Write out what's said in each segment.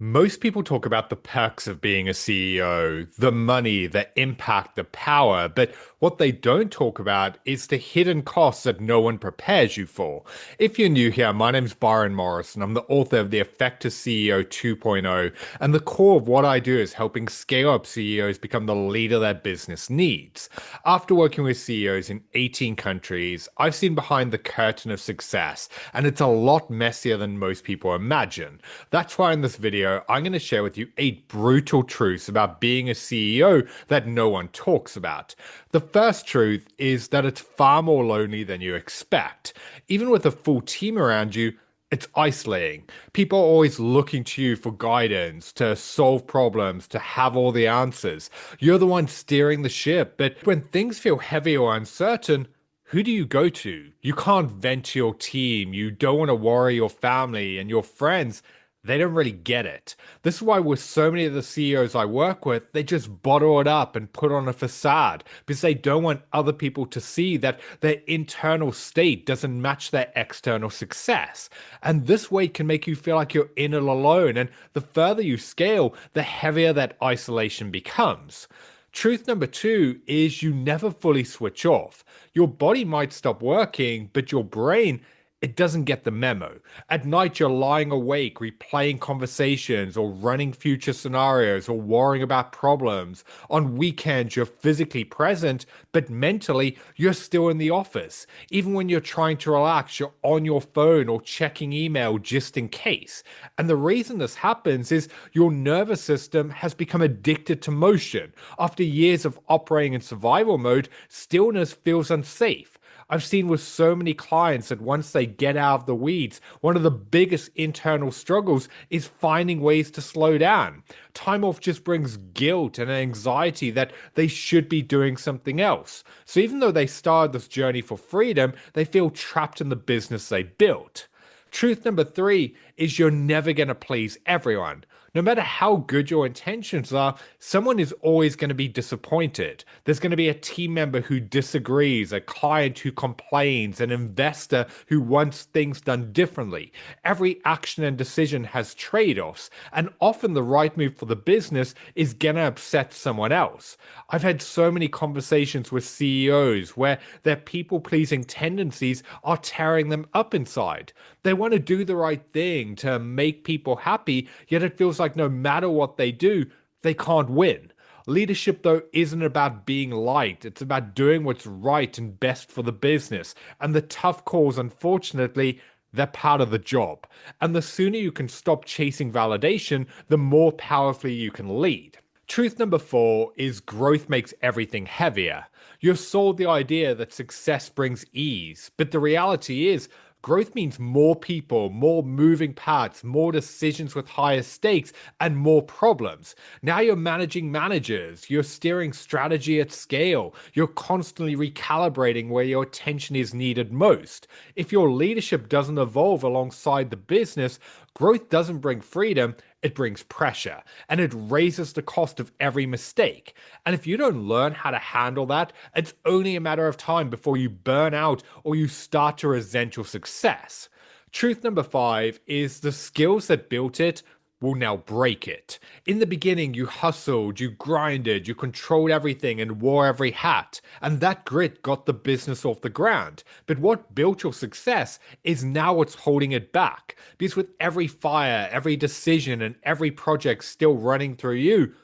Most people talk about the perks of being a CEO, the money, the impact, the power, but what they don't talk about is the hidden costs that no one prepares you for. If you're new here, my name's Byron Morrison. I'm the author of The Effective CEO 2.0, and the core of what I do is helping scale up CEOs become the leader their business needs. After working with CEOs in 18 countries, I've seen behind the curtain of success, and it's a lot messier than most people imagine. That's why in this video, I'm going to share with you 8 brutal truths about being a CEO that no one talks about. The first truth is that it's far more lonely than you expect. Even with a full team around you, it's isolating. People are always looking to you for guidance, to solve problems, to have all the answers. You're the one steering the ship, but when things feel heavy or uncertain, who do you go to? You can't vent to your team. You don't want to worry your family and your friends. They don't really get it. This is why with so many of the CEOs I work with, they just bottle it up and put on a facade because they don't want other people to see that their internal state doesn't match their external success. And this way can make you feel like you're in it alone. And the further you scale, the heavier that isolation becomes. Truth number two is you never fully switch off. Your body might stop working, but your brain, it doesn't get the memo. At night, you're lying awake, replaying conversations, or running future scenarios, or worrying about problems. On weekends, you're physically present, but mentally, you're still in the office. Even when you're trying to relax, you're on your phone or checking email just in case. And the reason this happens is your nervous system has become addicted to motion. After years of operating in survival mode, stillness feels unsafe. I've seen with so many clients that once they get out of the weeds, one of the biggest internal struggles is finding ways to slow down. Time off just brings guilt and anxiety that they should be doing something else. So even though they started this journey for freedom, they feel trapped in the business they built. Truth number three is you're never going to please everyone. No matter how good your intentions are, someone is always going to be disappointed. There's going to be a team member who disagrees, a client who complains, an investor who wants things done differently. Every action and decision has trade offs, and often the right move for the business is going to upset someone else. I've had so many conversations with CEOs where their people pleasing tendencies are tearing them up inside. They want to do the right thing to make people happy, yet it feels like no matter what they do, they can't win. Leadership, though, isn't about being liked. It's about doing what's right and best for the business. And the tough calls, unfortunately, they're part of the job. And the sooner you can stop chasing validation, the more powerfully you can lead. Truth number four is growth makes everything heavier. You've sold the idea that success brings ease, but the reality is, growth means more people, more moving parts, more decisions with higher stakes, and more problems. Now you're managing managers, you're steering strategy at scale, you're constantly recalibrating where your attention is needed most. If your leadership doesn't evolve alongside the business, growth doesn't bring freedom, it brings pressure, and it raises the cost of every mistake. And if you don't learn how to handle that, it's only a matter of time before you burn out or you start to resent your success. Truth number five is the skills that built it will now break it. In the beginning, you hustled, you grinded, you controlled everything and wore every hat, and that grit got the business off the ground. But what built your success is now what's holding it back. Because with every fire, every decision, and every project still running through you,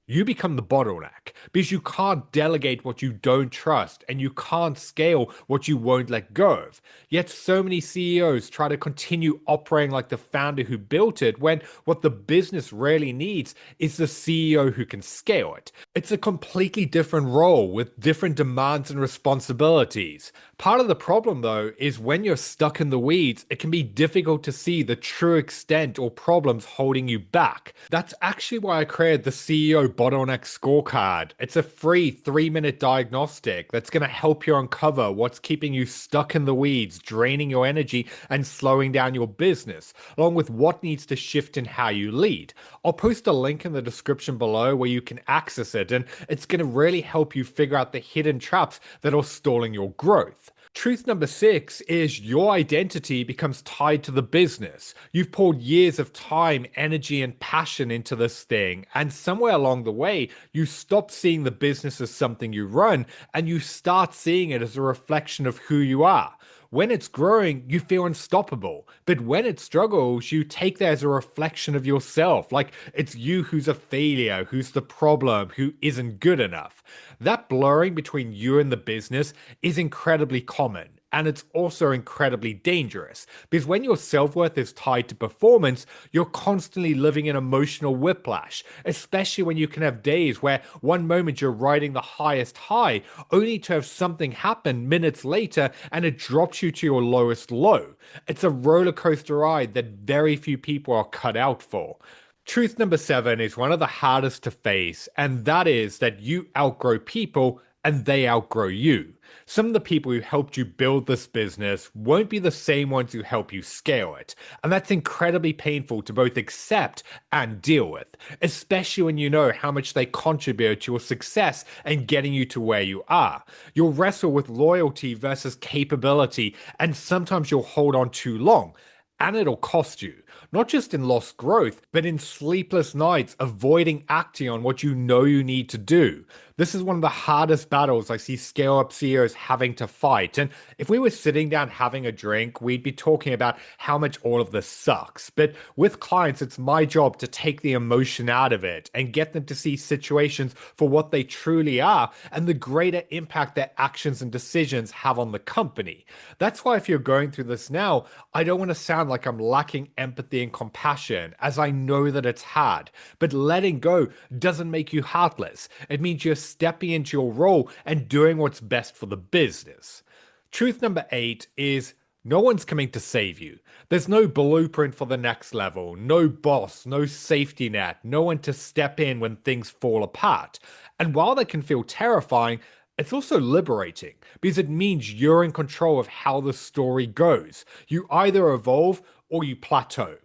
you become the bottleneck because you can't delegate what you don't trust and you can't scale what you won't let go of. Yet so many CEOs try to continue operating like the founder who built it when what the business really needs is the CEO who can scale it. It's a completely different role with different demands and responsibilities. Part of the problem, though, is when you're stuck in the weeds, it can be difficult to see the true extent or problems holding you back. That's actually why I created the CEO Bottleneck Scorecard. It's a free 3-minute diagnostic that's going to help you uncover what's keeping you stuck in the weeds, draining your energy, and slowing down your business, along with what needs to shift in how you lead. I'll post a link in the description below where you can access it, and it's going to really help you figure out the hidden traps that are stalling your growth. Truth number six is your identity becomes tied to the business. You've poured years of time, energy, and passion into this thing, and somewhere along the way, you stop seeing the business as something you run and you start seeing it as a reflection of who you are. When it's growing, you feel unstoppable. But when it struggles, you take that as a reflection of yourself. Like it's you who's a failure, who's the problem, who isn't good enough. That blurring between you and the business is incredibly common. And it's also incredibly dangerous because when your self worth is tied to performance, you're constantly living in emotional whiplash, especially when you can have days where one moment you're riding the highest high, only to have something happen minutes later and it drops you to your lowest low. It's a roller coaster ride that very few people are cut out for. Truth number seven is one of the hardest to face, and that is that you outgrow people and they outgrow you. Some of the people who helped you build this business won't be the same ones who help you scale it. And that's incredibly painful to both accept and deal with, especially when you know how much they contribute to your success and getting you to where you are. You'll wrestle with loyalty versus capability, and sometimes you'll hold on too long. And it'll cost you, not just in lost growth, but in sleepless nights avoiding acting on what you know you need to do. This is one of the hardest battles I see scale up CEOs having to fight. And if we were sitting down having a drink, we'd be talking about how much all of this sucks. But with clients, it's my job to take the emotion out of it and get them to see situations for what they truly are and the greater impact their actions and decisions have on the company. That's why if you're going through this now, I don't want to sound like I'm lacking empathy and compassion, as I know that it's hard. But letting go doesn't make you heartless. It means you're stepping into your role and doing what's best for the business. Truth number eight is no one's coming to save you. There's no blueprint for the next level, no boss, no safety net, no one to step in when things fall apart. And while that can feel terrifying, it's also liberating because it means you're in control of how the story goes. You either evolve or you plateau.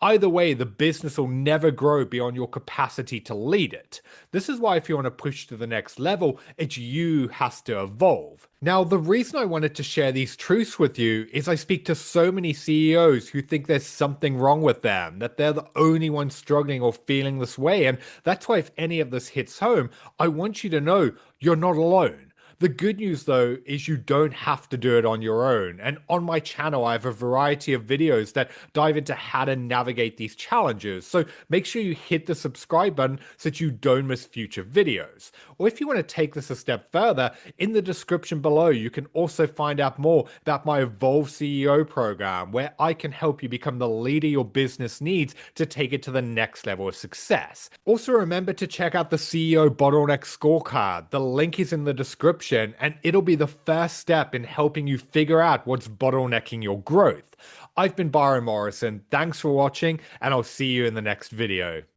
Either way, the business will never grow beyond your capacity to lead it. This is why if you want to push to the next level, it's you who has to evolve. Now, the reason I wanted to share these truths with you is I speak to so many CEOs who think there's something wrong with them, that they're the only ones struggling or feeling this way. And that's why if any of this hits home, I want you to know you're not alone. The good news though is you don't have to do it on your own. And on my channel, I have a variety of videos that dive into how to navigate these challenges. So make sure you hit the subscribe button so that you don't miss future videos. Or if you want to take this a step further, in the description below, you can also find out more about my Evolve CEO program, where I can help you become the leader your business needs to take it to the next level of success. Also remember to check out the CEO Bottleneck Scorecard. The link is in the description, and it'll be the first step in helping you figure out what's bottlenecking your growth. I've been Byron Morrison. Thanks for watching, and I'll see you in the next video.